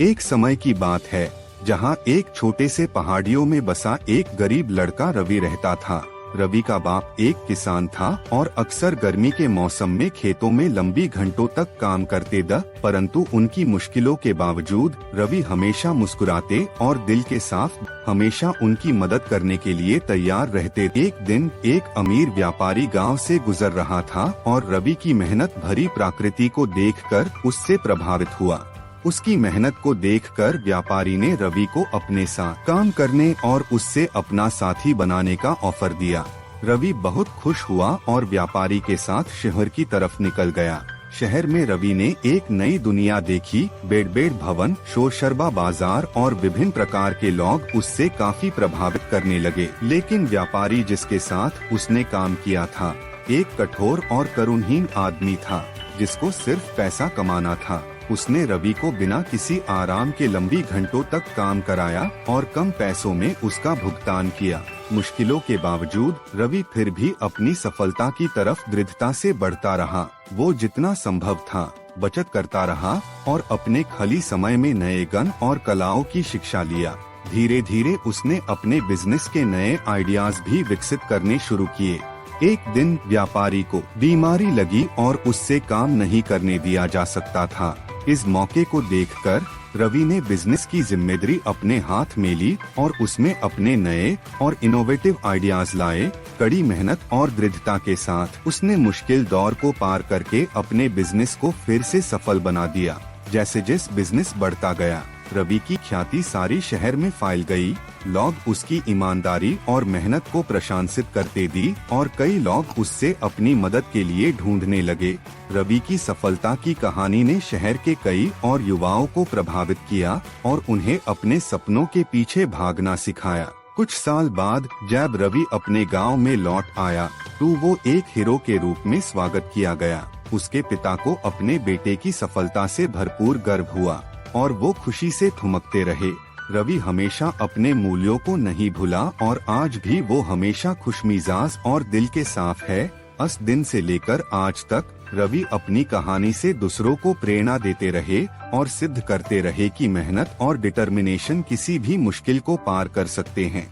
एक समय की बात है जहां एक छोटे से पहाड़ियों में बसा एक गरीब लड़का रवि रहता था। रवि का बाप एक किसान था और अक्सर गर्मी के मौसम में खेतों में लंबी घंटों तक काम करते परंतु उनकी मुश्किलों के बावजूद रवि हमेशा मुस्कुराते और दिल के साफ हमेशा उनकी मदद करने के लिए तैयार रहते। एक दिन एक अमीर व्यापारी गांव से गुजर रहा था और रवि की मेहनत भरी प्रकृति को देखकर उससे प्रभावित हुआ। उसकी मेहनत को देखकर व्यापारी ने रवि को अपने साथ काम करने और उससे अपना साथी बनाने का ऑफर दिया। रवि बहुत खुश हुआ और व्यापारी के साथ शहर की तरफ निकल गया। शहर में रवि ने एक नई दुनिया देखी। बेड़ भवन, शोर शरबा बाजार और विभिन्न प्रकार के लोग उससे काफी प्रभावित करने लगे। लेकिन व्यापारी जिसके साथ उसने काम किया था एक कठोर और करुणहीन आदमी था जिसको सिर्फ पैसा कमाना था। उसने रवि को बिना किसी आराम के लंबी घंटों तक काम कराया और कम पैसों में उसका भुगतान किया। मुश्किलों के बावजूद रवि फिर भी अपनी सफलता की तरफ दृढ़ता से बढ़ता रहा। वो जितना संभव था बचत करता रहा और अपने खाली समय में नए ज्ञान और कलाओं की शिक्षा लिया। धीरे धीरे उसने अपने बिजनेस के नए आइडियाज भी विकसित करने शुरू किए। एक दिन व्यापारी को बीमारी लगी और उससे काम नहीं करने दिया जा सकता था। इस मौके को देखकर रवि ने बिजनेस की जिम्मेदारी अपने हाथ में ली और उसमें अपने नए और इनोवेटिव आइडियाज लाए। कड़ी मेहनत और दृढ़ता के साथ उसने मुश्किल दौर को पार करके अपने बिजनेस को फिर से सफल बना दिया। जैसे जैसे बिजनेस बढ़ता गया रवि की ख्याति सारी शहर में फैल गई। लोग उसकी ईमानदारी और मेहनत को प्रशंसित करते दी और कई लोग उससे अपनी मदद के लिए ढूंढने लगे। रवि की सफलता की कहानी ने शहर के कई और युवाओं को प्रभावित किया और उन्हें अपने सपनों के पीछे भागना सिखाया। कुछ साल बाद जब रवि अपने गांव में लौट आया तो वो एक हीरो के रूप में स्वागत किया गया। उसके पिता को अपने बेटे की सफलता से भरपूर गर्व हुआ और वो खुशी से ठुमकते रहे। रवि हमेशा अपने मूल्यों को नहीं भूला और आज भी वो हमेशा खुशमिजाज और दिल के साफ है। उस दिन से लेकर आज तक रवि अपनी कहानी से दूसरों को प्रेरणा देते रहे और सिद्ध करते रहे कि मेहनत और डिटर्मिनेशन किसी भी मुश्किल को पार कर सकते हैं।